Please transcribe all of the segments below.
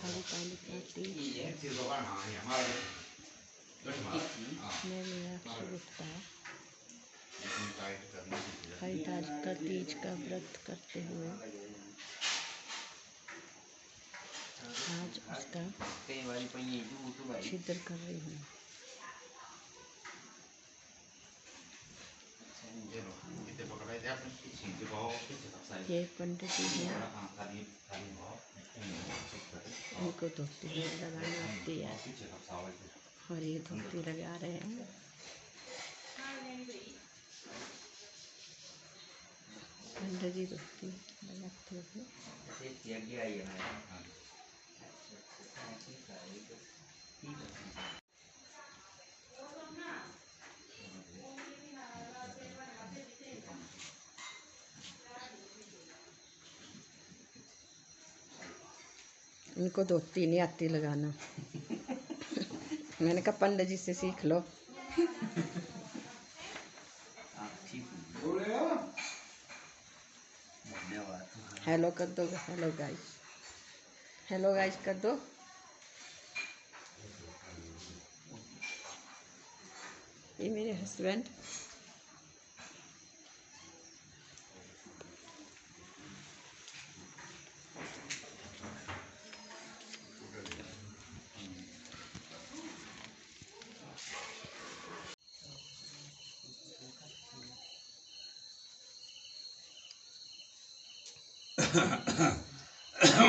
हरितालिका तीज में मीनाक्षी गुप्ता हरितालिका तीज का व्रत करते हुए आज उसका छिद्र कर रही हूँ। ये पंडित जी हैं, इनको धोती लगाना आती है और ये धोती लगा रहे हैं। पंडित जी धोती लगाते हुए इनको धोती नहीं आती लगाना। मैंने कहा पंडित जी से सीख लो। हेलो कर दो, हेलो गाइस, हेलो गाइस कर दो। ये मेरे हस्बैंड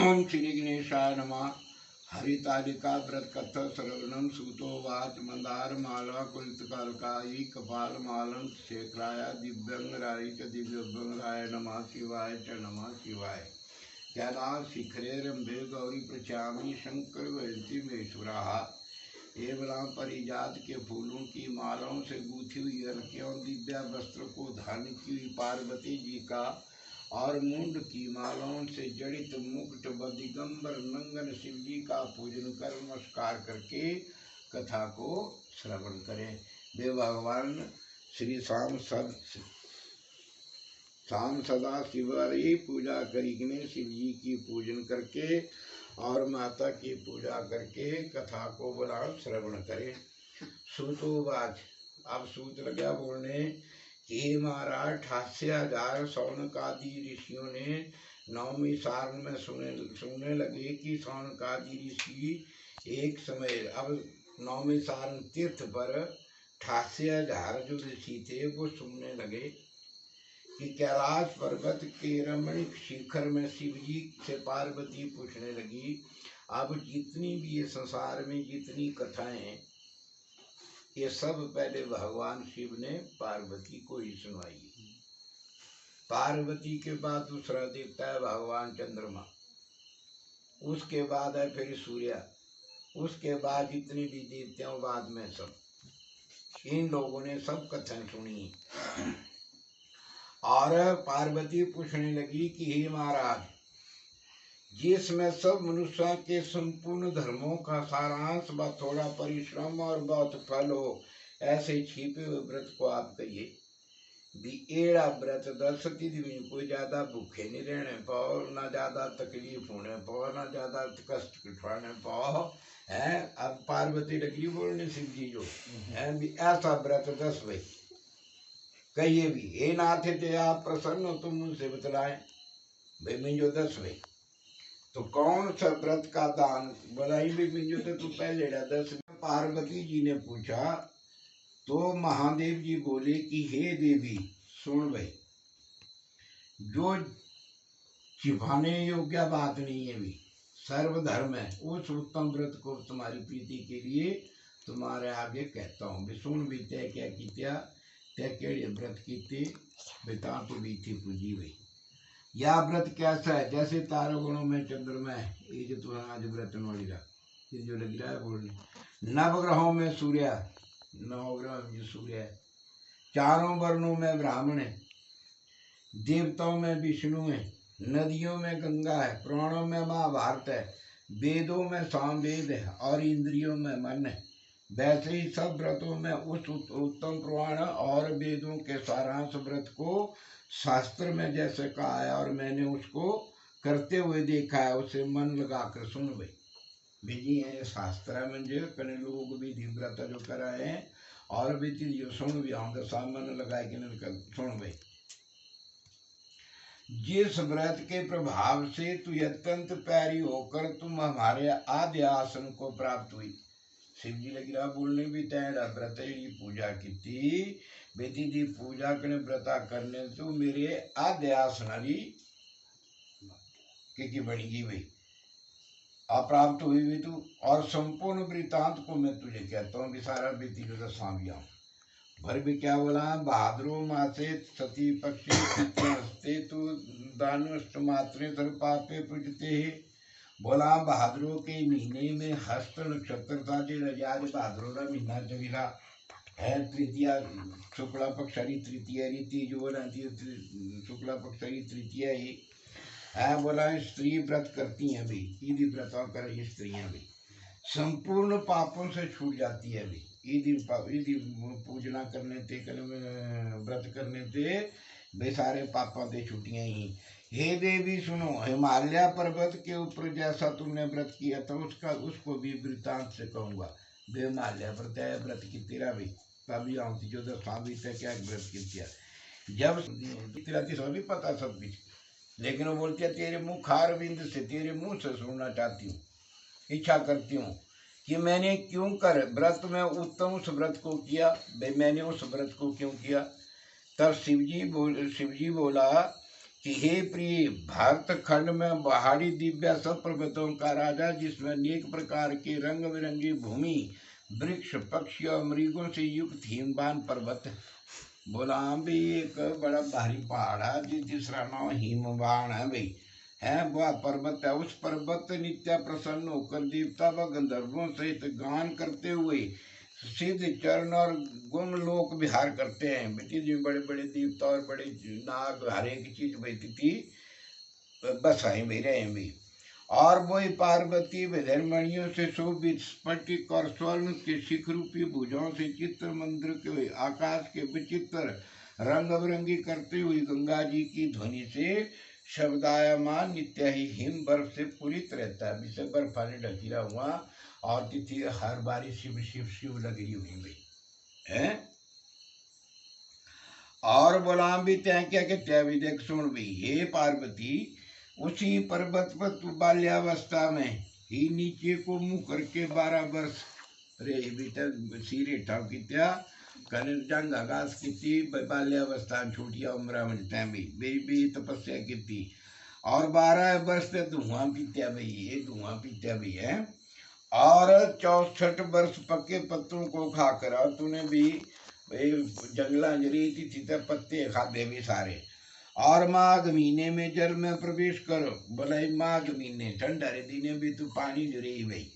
ओम श्री गणेशाय नमः। हरितालिका व्रत कथा श्रवणम सूतोवाच मंदार माला कुलितकालकाई कपाल मालं शेखराय दिव्यंगराय च दिव्यंगराय नमः शिवाय च नमः शिवाय। कैलाश शिखरे रंभे गौरी प्रचामी शंकर वयंती मेश्वराः। एवं परिजात के फूलों की मालाओं से गूंथी हुई अर्घ्यों दिव्या वस्त्र को धारण की हुई पार्वती जी का और मुंड की मालाओं से जड़ित मुकुट व दिगंबर नंगन शिव जी का पूजन कर नमस्कार करके कथा को श्रवण करें। वे भगवान श्री शाम सदा शिवरी पूजा करीने शिव जी की पूजन करके और माता की पूजा करके कथा को बुला श्रवण करें। सूतोवाच, अब सूत लगा बोलने कि महाराज 88,000 शौनक आदि ऋषियों ने नौवीं सारण में सुनने लगे कि शौनक आदि ऋषि एक समय अब नौवीं सारण तीर्थ पर 88,000 जो ऋषि थे वो सुनने लगे कि कैलाश पर्वत के रमणीक शिखर में शिव जी से पार्वती पूछने लगी, अब जितनी भी ये संसार में जितनी कथाएं हैं ये सब पहले भगवान शिव ने पार्वती को ही सुनाई। पार्वती के बाद दूसरा देवता है भगवान चंद्रमा, उसके बाद है फिर सूर्य, उसके बाद जितनी भी देवताओं बाद में सब इन लोगों ने सब कथाएं सुनी। और पार्वती पूछने लगी कि हे महाराज, जिसमें सब मनुष्यों के संपूर्ण धर्मों का सारांश व थोड़ा परिश्रम और बहुत फल हो, ऐसे छिपे हुए व्रत को आप कहिए। एड़ा व्रत 10 दिन में कोई ज्यादा भूखे नहीं रहने पाओ, ना ज्यादा तकलीफ होने पाओ, ना ज्यादा कष्ट उठाने पाओ है। अब पार्वती लगी बोलने शिव जी जो है भी ऐसा व्रत 10 भाई कहिए भी। हे नाथ थे आप प्रसन्न हो तुम मुझसे बतलाए भाई मिंजो 10 भाई तो कौन सा व्रत का दान बनाई भी मिंजो तो तू पहले 10। पार्वती जी ने पूछा तो महादेव जी बोले कि हे देवी सुन भाई, जो छिपाने योग्य बात नहीं है भी सर्वधर्म है, उस उत्तम व्रत को तुम्हारी प्रीति के लिए तुम्हारे आगे कहता हूँ। भी सुन भी तय क्या किया, तय केड़े व्रत कीते बेटा तो भी थी पूजी भाई। यह व्रत कैसा है, जैसे तारों गुणों में चंद्रमा है, ये जो तुम्हारा आज व्रत वाली ये जो लग रहा है बोलने। नवग्रहों में सूर्य, नवग्रह में सूर्य है। चारों वर्णों में ब्राह्मण है, देवताओं में विष्णु है, नदियों में गंगा है, पुराणों में महाभारत है, वेदों में सामवेद है और इंद्रियों में मन है। वैसे ही सब व्रतों में उस उत्तम पुराण और वेदों के सारांश व्रत को शास्त्र में जैसे कहा है और मैंने उसको करते हुए देखा है, उसे मन लगाकर सुन भाई। विधि है शास्त्र म्हणजे कने लोग विधि व्रत जो करा है और विधि जो सुन भी आऊंगा सामने लगाए कि नहीं सुन भाई। जिस व्रत के प्रभाव से तू अत्यंत प्यारी होकर तुम हमारे आद्य आसन को प्राप्त हुई। शिव जी लगी रहा बोलने भी तेरा व्रत की पूजा की थी बेटी दी पूजा करने व्रता करने तो मेरे आद्य आसनारी की बनी गई भाई अप्राप्त हुई भी तू। और संपूर्ण वृतांत को मैं तुझे कहता हूँ कि सारा बेटी जो दसाविया भर भी क्या बोला भाद्रो मासे सती पक्षी हस्ते तू दानुष्ट मात्रे सर पापे पूजते है। बोला भाद्रो के महीने में हस्त नक्षत्र था जो रजाज भाद्रो का महीना चला है तृतीया शुक्ला पक्षारी तृतीया रीति जो रहती शुक्ला पक्षारी तृतीया ही है। बोला स्त्री व्रत करती हैं भाई ईदी व्रतों कर ये स्त्रियां भी संपूर्ण पापों से छूट जाती है भाई। ईदी पूजना करने थे व्रत करने थे वे सारे पापों से छुट्टियां ही। हे देवी सुनो हिमालय पर्वत के ऊपर जैसा तुमने व्रत किया था उसको भी वृतांत से कहूंगा। वे हिमालय पर तय व्रत की तेरा भी तभी आती जो दसावी तय क्या व्रत किया जब तेरा तीसरा भी पता सब कुछ लेकिन वो बोलती है तेरे मुँह खार बिंद से तेरे मुंह से सुनना चाहती हूँ इच्छा करती हूँ कि मैंने क्यों कर व्रत में उत्तम उस व्रत को किया भाई मैंने उस व्रत को क्यों किया। तब शिवजी बोला कि हे प्रिय भारत खंड में पहाड़ी दिव्य सब पर्वतों का राजा जिसमें अनेक प्रकार के रंग बिरंगी भूमि वृक्ष पक्षी और मृगों से युक्त हिमवान पर्वत। बोला भी एक बड़ा भारी पहाड़ है जिसका नाम हिमवान है भाई है वह पर्वत है। उस पर्वत नित्य प्रसन्न होकर देवता व गंधर्वों सहित गान करते हुए सिद्ध चरण और गुण लोक विहार करते हैं। बेटी जी बड़े बड़े देवता और बड़े नाग हर एक चीज बैठी थी बस आई भी रहे भी। और वही पार्वती विधर्मणियों से शोभित स्फटिक और स्वर्ण के शिख रूपी भुजाओं से चित्र मंदिर के आकाश के विचित्र रंग बिरंगी करते हुए गंगा जी की ध्वनि से शब्दायमान नित्य ही हिम बर्फ से पूरित रहता है। विषय बर्फ पानी ढकीरा हुआ और तिथि हर बारी शिव शिव शिव लगी हुई है। और बोला भी तय क्या कहते भी देख सुन भी हे पार्वती उसी पर्वत पर तू बाल्यावस्था में ही नीचे को मुंह करके 12 वर्ष रे बेटा सीरे ठाव की त्या कन जंग आगाज की थी बाल्यावस्था छोटिया उम्र में भी तपस्या की थी और 12 वर्ष से धुआं पीत्या भाई ये धुआं पीत्या भी है। और 64 वर्ष पक्के पत्तों को खाकर और तूने भी जंगला जरीती थी पत्ते खाते भी सारे। और माघ महीने में जल में प्रवेश करो बोले माघ महीने ठंडा रे दिने भी तू पानी जरी भाई।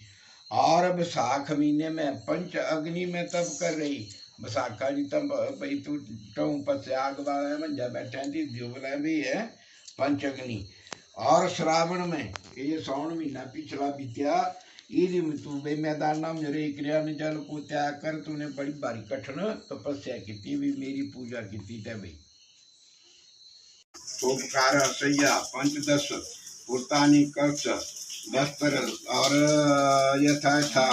और बैसाख महीने में पंच अग्नि में तप कर रही बैसाखा जी तब भाई तू टों पस आग वाला मंजा बैठे थी जुबला भी है पंच अग्नि। और श्रावण में ये श्रावण महीना पिछला बीत्या ईद तू बे मैदान नाम जरे क्रिया ने जल को त्याग कर तूने बड़ी बारी कठिन तपस्या की थी भी मेरी पूजा की थी भाई। उपकार सैया पंचदश पुरतानी कक्ष वस्त्र और यथाथा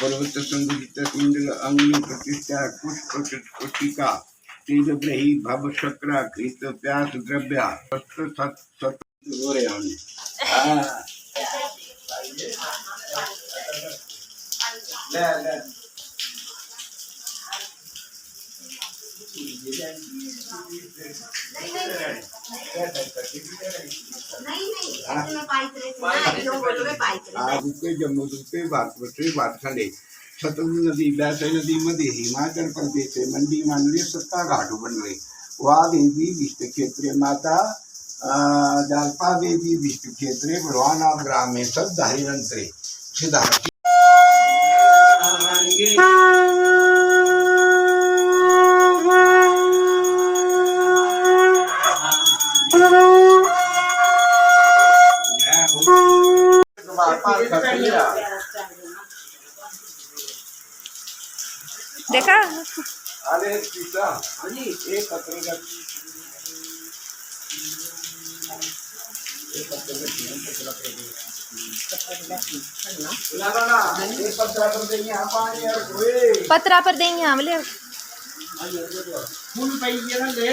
पर्वत संगीत कुंडल अंगुली प्रतिष्ठा पुष्प पुष्पिका तीव्रही भव शक्र कृत प्यास द्रव्य सत सत हो रहे हैं। ले जम्मू भारतखंडे सतलुज नदी व्यास नदी मध्ये हिमाचल प्रदेश से मंडी मानले सत्ता घाट बनले। वहा देवी विष्णु क्षेत्रे माता जालपा देवी विष्णु क्षेत्रे भगवान आप ग्राम में सब धारी रंत्रे सिद्धार्थ देखा अरे पिता एक पत्र पत्रा पर देंगे हम ले फुल पाई ना ले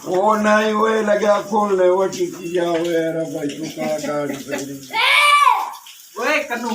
ओ नहीं वो लगा खोलने वो किया हुआ भाई तू कहाँ काट ओए कन्नू